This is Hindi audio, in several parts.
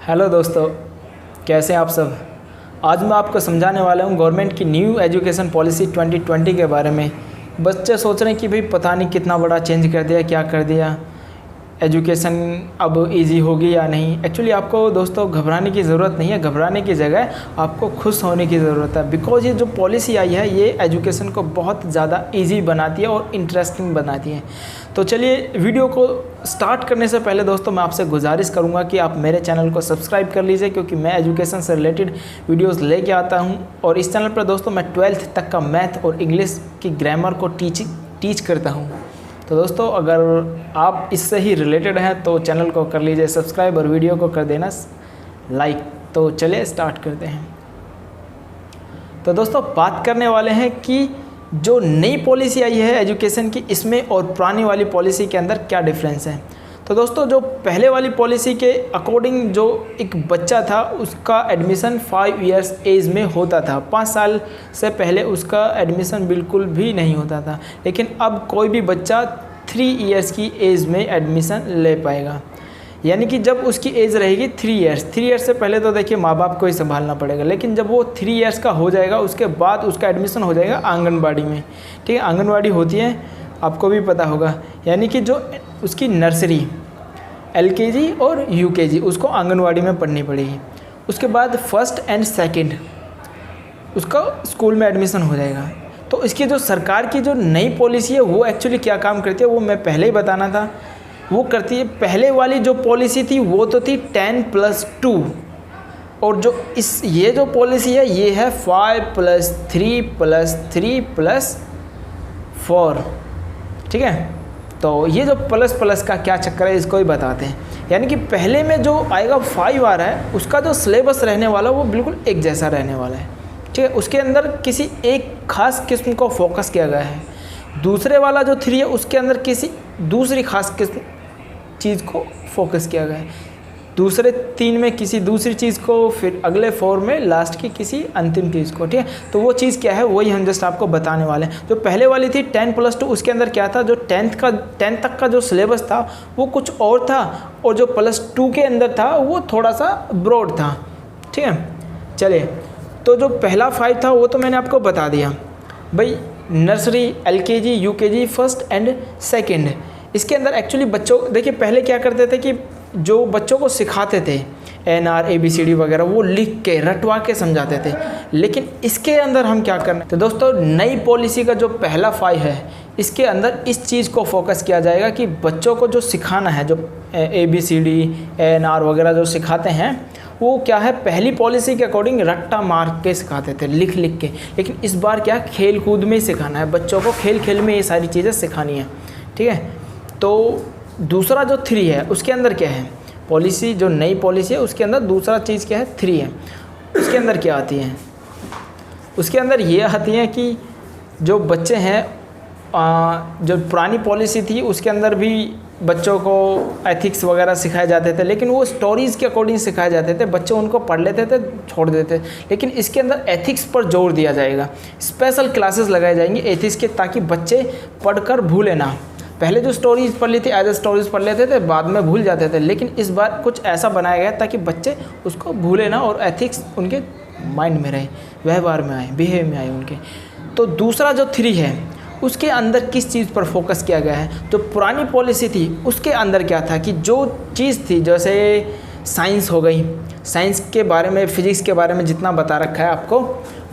हेलो दोस्तों, कैसे हैं आप सब। आज मैं आपको समझाने वाला हूं गवर्नमेंट की न्यू एजुकेशन पॉलिसी 2020 के बारे में। बच्चे सोच रहे हैं कि भाई पता नहीं कितना बड़ा चेंज कर दिया, क्या कर दिया, एजुकेशन अब इजी होगी या नहीं। एक्चुअली आपको दोस्तों घबराने की ज़रूरत नहीं है। घबराने की जगह आपको खुश होने की ज़रूरत है, बिकॉज ये जो पॉलिसी आई है ये एजुकेशन को बहुत ज़्यादा इजी बनाती है और इंटरेस्टिंग बनाती है। तो चलिए वीडियो को स्टार्ट करने से पहले दोस्तों मैं आपसे गुजारिश करूंगा कि आप मेरे चैनल को सब्सक्राइब कर लीजिए, क्योंकि मैं एजुकेशन से रिलेटेड वीडियोस लेके आता हूं। और इस चैनल पर दोस्तों मैं 12th तक का मैथ और इंग्लिश की ग्रामर को टीच करता हूं। तो दोस्तों अगर आप इससे ही रिलेटेड हैं तो चैनल को कर लीजिए सब्सक्राइब और वीडियो को कर देना लाइक। तो चलिए स्टार्ट करते हैं। तो दोस्तों बात करने वाले हैं कि जो नई पॉलिसी आई है एजुकेशन की, इसमें और पुरानी वाली पॉलिसी के अंदर क्या डिफरेंस है। तो दोस्तों जो पहले वाली पॉलिसी के अकॉर्डिंग जो एक बच्चा था उसका एडमिशन 5 इयर्स एज में होता था। 5 साल से पहले उसका एडमिशन बिल्कुल भी नहीं होता था। लेकिन अब कोई भी बच्चा 3 इयर्स की एज में एडमिशन ले पाएगा, यानी कि जब उसकी एज रहेगी 3 इयर्स। 3 इयर्स से पहले तो देखिए माँ बाप को ही संभालना पड़ेगा, लेकिन जब वो 3 इयर्स का हो जाएगा उसके बाद उसका एडमिशन हो जाएगा आंगनबाड़ी में। ठीक है, आंगनबाड़ी होती है, आपको भी पता होगा, यानी कि जो उसकी नर्सरी, LKG और UKG उसको आंगनवाड़ी में पढ़नी पड़ेगी। उसके बाद 1st और 2nd उसका स्कूल में एडमिशन हो जाएगा। तो इसकी जो सरकार की जो नई पॉलिसी है वो एक्चुअली क्या काम करती है वो मैं पहले ही बताना था। वो करती है, पहले वाली जो पॉलिसी थी वो तो थी 10+2, और जो ये जो पॉलिसी है ये है 5+3+3+4। ठीक है, तो ये जो प्लस प्लस का क्या चक्कर है इसको ही बताते हैं। यानी कि पहले में जो आएगा 5 आ रहा है उसका जो सिलेबस रहने वाला वो बिल्कुल एक जैसा रहने वाला है। ठीक है, उसके अंदर किसी एक खास किस्म को फोकस किया गया है। दूसरे वाला जो 3 है उसके अंदर किसी दूसरी खास किस्म चीज़ को फोकस किया गया है। दूसरे 3 में किसी दूसरी चीज़ को, फिर अगले 4 में लास्ट की किसी अंतिम चीज़ को। ठीक है, तो वो चीज़ क्या है वही हम जस्ट आपको बताने वाले हैं। जो पहले वाली थी 10+2 उसके अंदर क्या था, जो 10 तक का जो सिलेबस था वो कुछ और था, और जो +2 के अंदर था वो थोड़ा सा ब्रॉड था। ठीक है, चलिए तो जो पहला 5 था वो तो मैंने आपको बता दिया भाई। नर्सरी, LKG, UKG, 1st और 2nd, इसके अंदर एक्चुअली बच्चों देखिए पहले क्या करते थे कि जो बच्चों को सिखाते थे NR ABCD वगैरह वो लिख के रटवा के समझाते थे। लेकिन इसके अंदर हम क्या करना है, तो दोस्तों नई पॉलिसी का जो पहला 5 है इसके अंदर इस चीज़ को फोकस किया जाएगा कि बच्चों को जो सिखाना है, जो ABCD NR वगैरह जो सिखाते हैं वो क्या है, पहली पॉलिसी के अकॉर्डिंग रट्टा मार के सिखाते थे, लिख लिख के। लेकिन इस बार क्या खेल कूद में ही सिखाना है बच्चों को, खेल खेल में ये सारी चीज़ें सिखानी है। ठीक है, तो दूसरा जो 3 है उसके अंदर क्या है, पॉलिसी जो नई पॉलिसी है उसके अंदर दूसरा चीज़ क्या है, 3 है। उसके अंदर क्या आती है, उसके अंदर ये आती है कि जो बच्चे हैं, जो पुरानी पॉलिसी थी उसके अंदर भी बच्चों को एथिक्स वगैरह सिखाए जाते थे, लेकिन वो स्टोरीज़ के अकॉर्डिंग सिखाए जाते थे, बच्चे उनको पढ़ लेते थे छोड़ देते। लेकिन इसके अंदर एथिक्स पर जोर दिया जाएगा, स्पेशल क्लासेस लगाए जाएंगे एथिक्स के, ताकि बच्चे पढ़कर भूले ना। पहले जो स्टोरीज पढ़ ली थी एज ए स्टोरीज पढ़ लेते थे, बाद में भूल जाते थे, लेकिन इस बार कुछ ऐसा बनाया गया ताकि बच्चे उसको भूले ना और एथिक्स उनके माइंड में रहे, व्यवहार में आए, बिहेव में आए उनके। तो दूसरा जो 3 है उसके अंदर किस चीज़ पर फोकस किया गया है, जो पुरानी पॉलिसी थी उसके अंदर क्या था कि जो चीज़ थी, जैसे साइंस हो गई, साइंस के बारे में, फिजिक्स के बारे में जितना बता रखा है आपको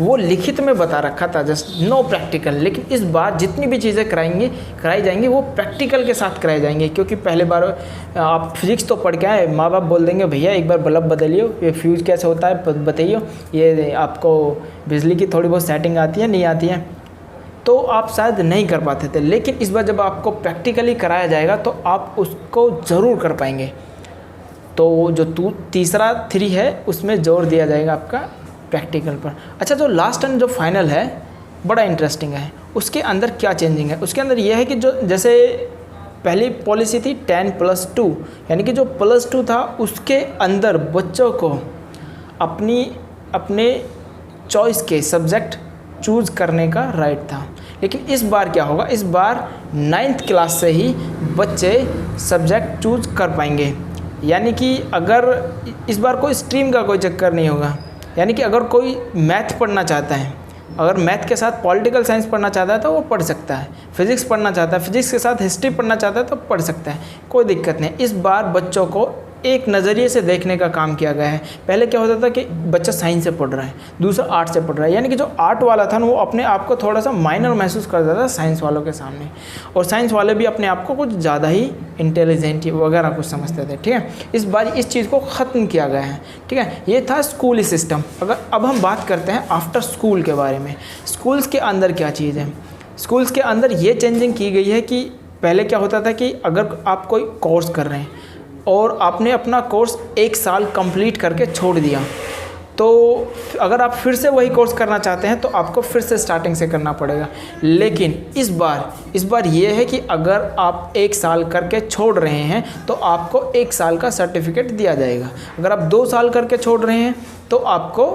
वो लिखित में बता रखा था, जस्ट नो प्रैक्टिकल। लेकिन इस बार जितनी भी चीज़ें कराई जाएंगी वो प्रैक्टिकल के साथ कराई जाएंगी, क्योंकि पहले बार आप फिजिक्स तो पढ़ के आए, माँ बाप बोल देंगे भैया एक बार बल्ब बदलियो, ये फ्यूज कैसे होता है बताइए, ये आपको बिजली की थोड़ी बहुत सेटिंग आती है नहीं आती है, तो आप शायद नहीं कर पाते थे। लेकिन इस बार जब आपको प्रैक्टिकली कराया जाएगा तो आप उसको ज़रूर कर पाएंगे। तो जो तीसरा 3 है उसमें जोर दिया जाएगा आपका प्रैक्टिकल पर। अच्छा, जो लास्ट एंड जो फाइनल है बड़ा इंटरेस्टिंग है, उसके अंदर क्या चेंजिंग है, उसके अंदर यह है कि जो जैसे पहली पॉलिसी थी 10+2, यानी कि जो +2 था उसके अंदर बच्चों को अपने चॉइस के सब्जेक्ट चूज़ करने का राइट था। लेकिन इस बार क्या होगा, इस बार 9th क्लास से ही बच्चे सब्जेक्ट चूज़ कर पाएंगे। यानी कि अगर इस बार कोई स्ट्रीम का कोई चक्कर नहीं होगा, यानी कि अगर कोई मैथ पढ़ना चाहता है, अगर मैथ के साथ पॉलिटिकल साइंस पढ़ना चाहता है तो वो पढ़ सकता है, फिजिक्स पढ़ना चाहता है, फिजिक्स के साथ हिस्ट्री पढ़ना चाहता है तो पढ़ सकता है, कोई दिक्कत नहीं। इस बार बच्चों को एक नज़रिए से देखने का काम किया गया है। पहले क्या होता था कि बच्चा साइंस से पढ़ रहा है, दूसरा आर्ट से पढ़ रहा है, यानी कि जो आर्ट वाला था ना वो अपने आप को थोड़ा सा माइनर महसूस करता था साइंस वालों के सामने, और साइंस वाले भी अपने आप को कुछ ज़्यादा ही इंटेलिजेंट वगैरह कुछ समझते थे। ठीक है, इस बार इस चीज़ को ख़त्म किया गया है। ठीक है, ये था स्कूली सिस्टम। अब हम बात करते हैं आफ्टर स्कूल के बारे में। स्कूल्स के अंदर क्या चीज़ है? स्कूल्स के अंदर ये चेंजिंग की गई है कि पहले क्या होता था कि अगर आप कोई कोर्स कर रहे हैं और आपने अपना कोर्स 1 साल कंप्लीट करके छोड़ दिया, तो अगर आप फिर से वही कोर्स करना चाहते हैं तो आपको फिर से स्टार्टिंग से करना पड़ेगा। लेकिन इस बार ये है कि अगर आप 1 साल करके छोड़ रहे हैं तो आपको 1 साल का सर्टिफिकेट दिया जाएगा। अगर आप 2 साल करके छोड़ रहे हैं तो आपको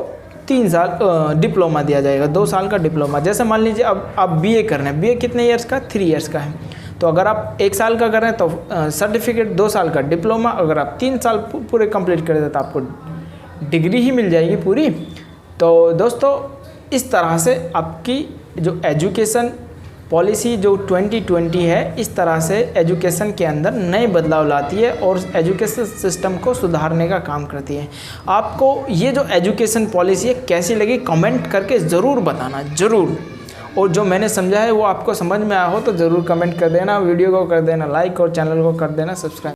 3 साल डिप्लोमा दिया जाएगा, 2 साल का डिप्लोमा। जैसे मान लीजिए अब आप बीए कर रहे हैं, बीए कितने ईयर्स का? 3 ईयर्स का है। तो अगर आप 1 साल का कर रहे हैं तो सर्टिफिकेट, 2 साल का डिप्लोमा, अगर आप 3 साल पूरे कंप्लीट कर दें तो आपको डिग्री ही मिल जाएगी पूरी। तो दोस्तों इस तरह से आपकी जो एजुकेशन पॉलिसी जो 2020 है, इस तरह से एजुकेशन के अंदर नए बदलाव लाती है और एजुकेशन सिस्टम को सुधारने का काम करती है। आपको ये जो एजुकेशन पॉलिसी है कैसी लगी कमेंट करके ज़रूर बताना, ज़रूर। और जो मैंने समझा है वो आपको समझ में आया हो तो ज़रूर कमेंट कर देना, वीडियो को कर देना लाइक और चैनल को कर देना सब्सक्राइब।